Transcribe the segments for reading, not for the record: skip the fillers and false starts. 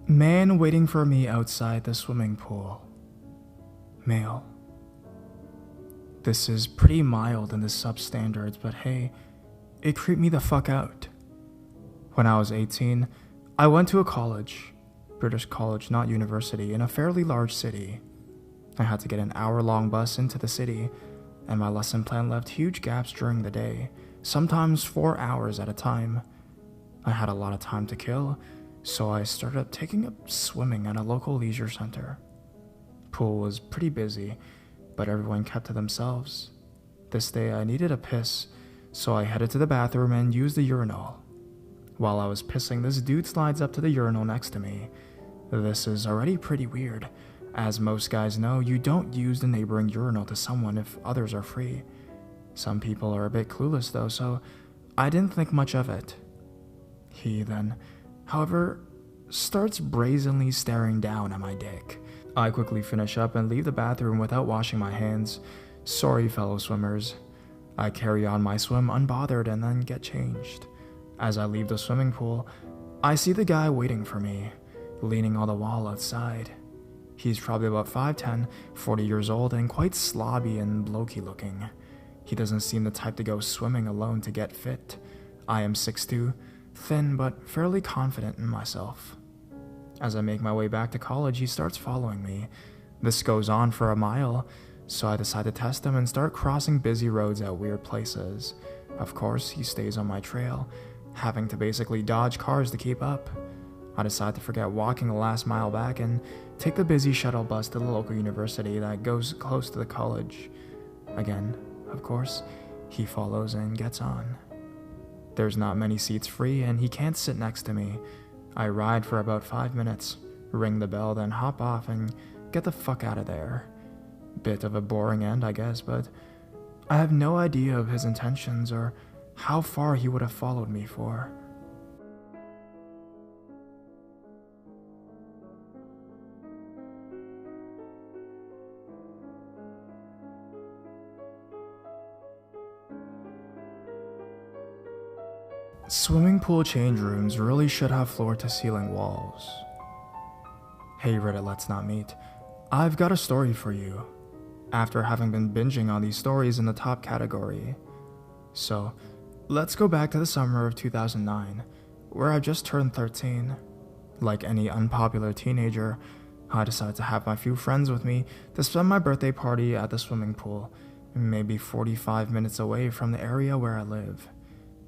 Man waiting for me outside the swimming pool. Male. This is pretty mild in the substandards, but hey, it creeped me the fuck out. When I was 18, I went to a college, British college, not university, in a fairly large city. I had to get an hour-long bus into the city, and my lesson plan left huge gaps during the day, sometimes 4 hours at a time. I had a lot of time to kill, so I started taking up swimming at a local leisure center. Pool was pretty busy, but everyone kept to themselves. This day I needed a piss, so I headed to the bathroom and used the urinal. While I was pissing, this dude slides up to the urinal next to me. This is already pretty weird. As most guys know, you don't use the neighboring urinal to someone if others are free. Some people are a bit clueless though, so I didn't think much of it. He then, however, starts brazenly staring down at my dick. I quickly finish up and leave the bathroom without washing my hands. Sorry, fellow swimmers. I carry on my swim unbothered and then get changed. As I leave the swimming pool, I see the guy waiting for me, leaning on the wall outside. He's probably about 5'10", 40 years old, and quite slobby and blokey looking. He doesn't seem the type to go swimming alone to get fit. I am 6'2", thin but fairly confident in myself. As I make my way back to college, he starts following me. This goes on for a mile, so I decide to test him and start crossing busy roads at weird places. Of course, he stays on my trail, having to basically dodge cars to keep up. I decide to forget walking the last mile back and take the busy shuttle bus to the local university that goes close to the college. Again, of course, he follows and gets on. There's not many seats free and he can't sit next to me. I ride for about 5 minutes, ring the bell, then hop off and get the fuck out of there. Bit of a boring end, I guess, but I have no idea of his intentions or how far he would have followed me for. Swimming pool change rooms really should have floor-to-ceiling walls. Hey Reddit, let's not meet. I've got a story for you, after having been binging on these stories in the top category. So, let's go back to the summer of 2009, where I just turned 13. Like any unpopular teenager, I decided to have my few friends with me to spend my birthday party at the swimming pool, maybe 45 minutes away from the area where I live.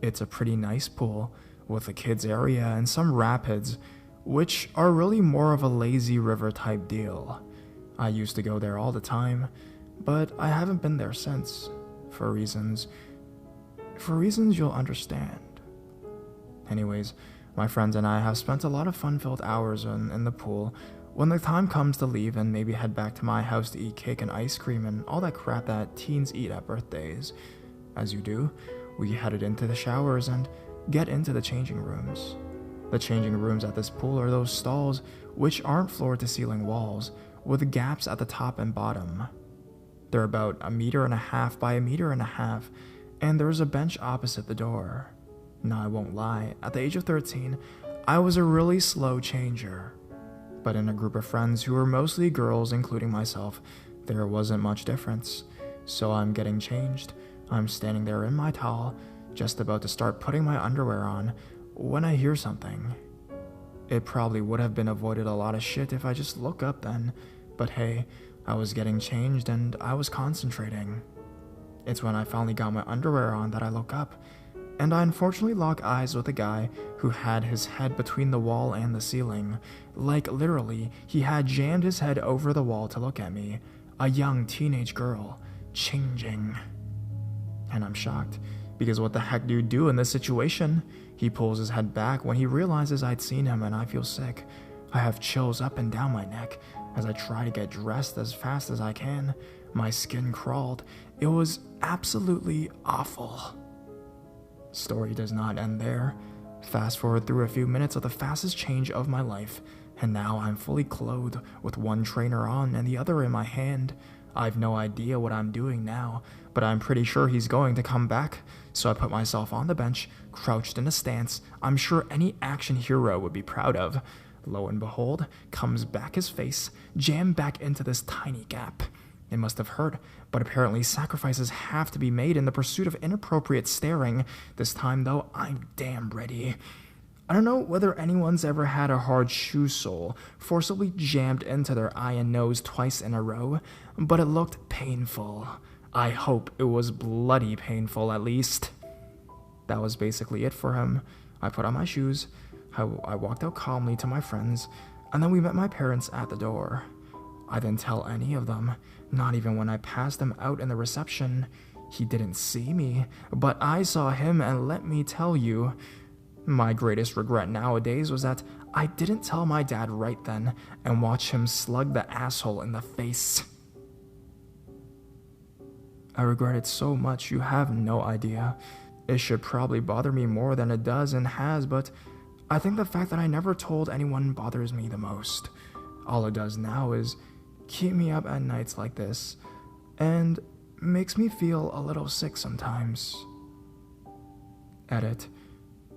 It's a pretty nice pool, with a kids area and some rapids, which are really more of a lazy river type deal. I used to go there all the time, but I haven't been there since, for reasons you'll understand. Anyways, my friends and I have spent a lot of fun-filled hours in the pool. When the time comes to leave and maybe head back to my house to eat cake and ice cream and all that crap that teens eat at birthdays, as you do, we headed into the showers and get into the changing rooms. The changing rooms at this pool are those stalls which aren't floor-to-ceiling walls, with gaps at the top and bottom. They're about 1.5 meters by 1.5 meters, and there's a bench opposite the door. Now I won't lie, at the age of 13, I was a really slow changer. But in a group of friends who were mostly girls, including myself, there wasn't much difference. So I'm getting changed. I'm standing there in my towel, just about to start putting my underwear on, when I hear something. It probably would have been avoided a lot of shit if I just look up then, but hey, I was getting changed and I was concentrating. It's when I finally got my underwear on that I look up, and I unfortunately lock eyes with a guy who had his head between the wall and the ceiling. Like literally, he had jammed his head over the wall to look at me, a young teenage girl, changing. And I'm shocked, because what the heck do you do in this situation? He pulls his head back when he realizes I'd seen him, and I feel sick. I have chills up and down my neck as I try to get dressed as fast as I can. My skin crawled. It was absolutely awful. Story does not end there. Fast forward through a few minutes of the fastest change of my life, and now I'm fully clothed with one trainer on and the other in my hand. I've no idea what I'm doing now, but I'm pretty sure he's going to come back, so I put myself on the bench, crouched in a stance I'm sure any action hero would be proud of. lo and behold, comes back his face, jammed back into this tiny gap. It must have hurt, but apparently sacrifices have to be made in the pursuit of inappropriate staring. This time, though, I'm damn ready. I don't know whether anyone's ever had a hard shoe sole forcibly jammed into their eye and nose twice in a row, but it looked painful. I hope it was bloody painful, at least. That was basically it for him. I put on my shoes, I walked out calmly to my friends, and then we met my parents at the door. I didn't tell any of them, not even when I passed them out in the reception. He didn't see me, but I saw him, and let me tell you, my greatest regret nowadays was that I didn't tell my dad right then and watch him slug the asshole in the face. I regret it so much you have no idea. It should probably bother me more than it does and has, but I think the fact that I never told anyone bothers me the most. All it does now is keep me up at nights like this, and makes me feel a little sick sometimes. Edit.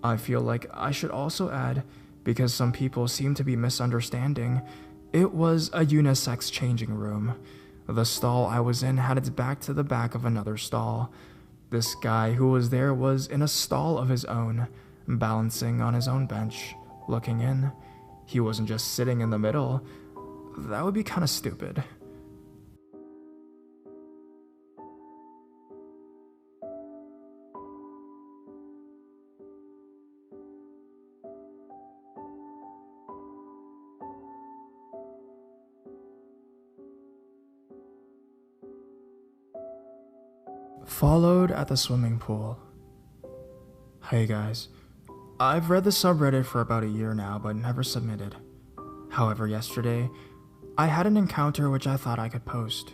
I feel like I should also add, because some people seem to be misunderstanding, it was a unisex changing room. The stall I was in had its back to the back of another stall. This guy who was there was in a stall of his own, balancing on his own bench, looking in. He wasn't just sitting in the middle. That would be kind of stupid. Followed at the swimming pool. Hey guys, I've read the subreddit for about a year now, but never submitted. However, yesterday, I had an encounter which I thought I could post.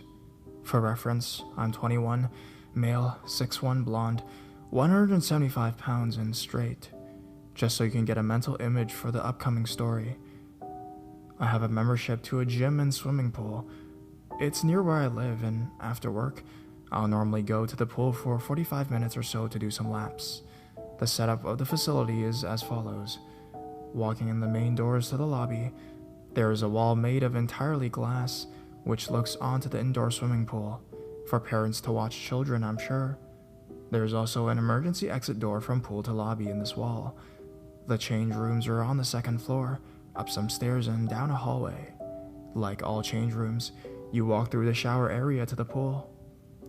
For reference, I'm 21, male, 6'1", blonde, 175 pounds and straight. Just so you can get a mental image for the upcoming story. I have a membership to a gym and swimming pool. It's near where I live, and after work, I'll normally go to the pool for 45 minutes or so to do some laps. The setup of the facility is as follows. Walking in the main doors to the lobby, there is a wall made of entirely glass, which looks onto the indoor swimming pool, for parents to watch children, I'm sure. There is also an emergency exit door from pool to lobby in this wall. The change rooms are on the second floor, up some stairs and down a hallway. Like all change rooms, you walk through the shower area to the pool.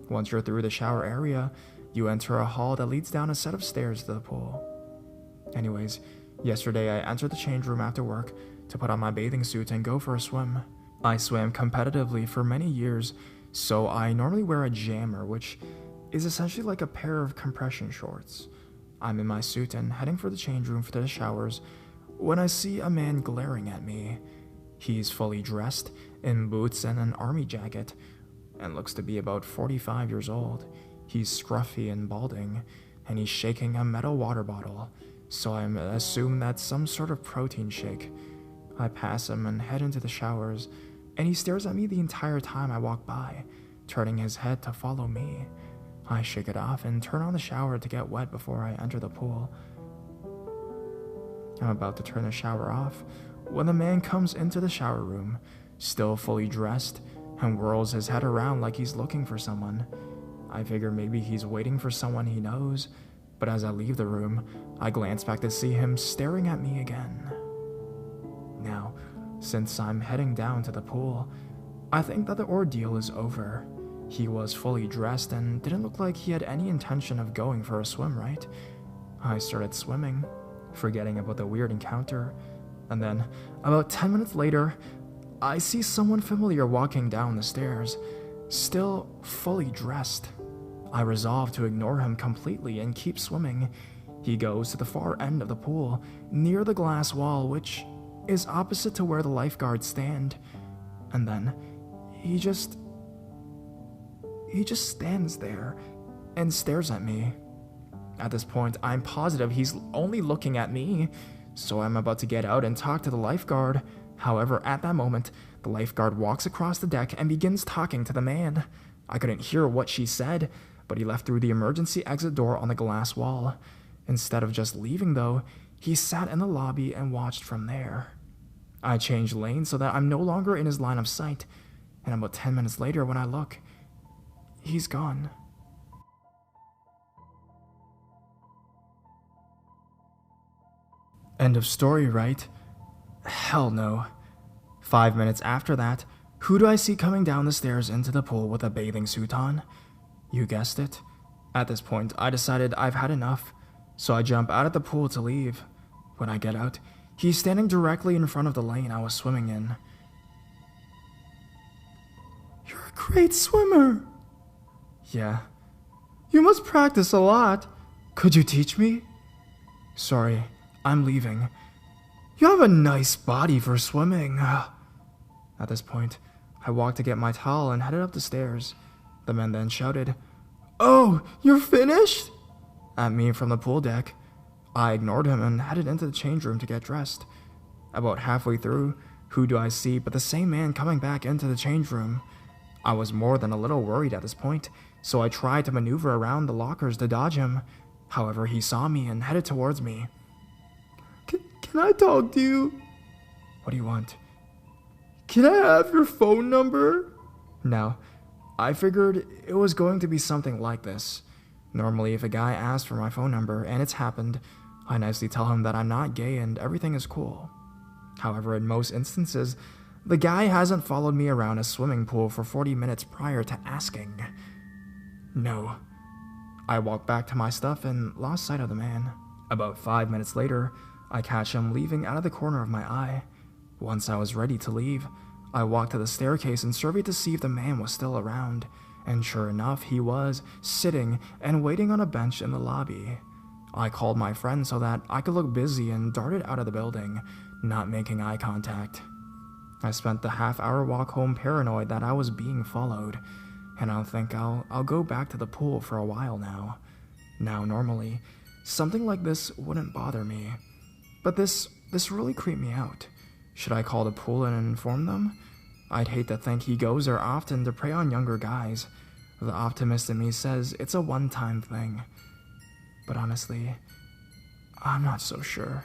Once you're through the shower area, you enter a hall that leads down a set of stairs to the pool. Anyways, yesterday I entered the change room after work to put on my bathing suit and go for a swim. I swam competitively for many years, so I normally wear a jammer, which is essentially like a pair of compression shorts. I'm in my suit and heading for the change room for the showers when I see a man glaring at me. He's fully dressed in boots and an army jacket, and looks to be about 45 years old. He's scruffy and balding, and he's shaking a metal water bottle, so I assume that's some sort of protein shake. I pass him and head into the showers, and he stares at me the entire time I walk by, turning his head to follow me. I shake it off and turn on the shower to get wet before I enter the pool. I'm about to turn the shower off when the man comes into the shower room, still fully dressed, and whirls his head around like he's looking for someone. I figure maybe he's waiting for someone he knows, but as I leave the room, I glance back to see him staring at me again. Now, since I'm heading down to the pool, I think that the ordeal is over. He was fully dressed and didn't look like he had any intention of going for a swim, right? I started swimming, forgetting about the weird encounter, and then, about 10 minutes later, I see someone familiar walking down the stairs, still fully dressed. I resolve to ignore him completely and keep swimming. He goes to the far end of the pool, near the glass wall, which is opposite to where the lifeguards stand. And then, he just stands there and stares at me. At this point, I'm positive he's only looking at me, so I'm about to get out and talk to the lifeguard. However, at that moment, the lifeguard walks across the deck and begins talking to the man. I couldn't hear what she said, but he left through the emergency exit door on the glass wall. Instead of just leaving, though, he sat in the lobby and watched from there. I change lanes so that I'm no longer in his line of sight, and about 10 minutes later when I look, he's gone. End of story, right? Hell no. 5 minutes after that, who do I see coming down the stairs into the pool with a bathing suit on? You guessed it. At this point, I decided I've had enough, so I jump out of the pool to leave. When I get out, he's standing directly in front of the lane I was swimming in. You're a great swimmer. Yeah. You must practice a lot. Could you teach me? Sorry, I'm leaving. You have a nice body for swimming. At this point, I walked to get my towel and headed up the stairs. The man then shouted, "Oh, you're finished?" at me from the pool deck. I ignored him and headed into the change room to get dressed. About halfway through, who do I see but the same man coming back into the change room. I was more than a little worried at this point, so I tried to maneuver around the lockers to dodge him. However, he saw me and headed towards me. Can I talk to you? What do you want? Can I have your phone number? Now, I figured it was going to be something like this. Normally, if a guy asks for my phone number, and it's happened, I nicely tell him that I'm not gay and everything is cool. However, in most instances, the guy hasn't followed me around a swimming pool for 40 minutes prior to asking. No. I walked back to my stuff and lost sight of the man. About 5 minutes later, I catch him leaving out of the corner of my eye. Once I was ready to leave, I walked to the staircase and surveyed to see if the man was still around, and sure enough, he was, sitting and waiting on a bench in the lobby. I called my friend so that I could look busy and darted out of the building, not making eye contact. I spent the half-hour walk home paranoid that I was being followed, and I don't think I'll go back to the pool for a while now. Now, normally, something like this wouldn't bother me, but this really creeped me out. Should I call the pool and inform them? I'd hate to think he goes there often to prey on younger guys. The optimist in me says it's a one-time thing. But honestly, I'm not so sure.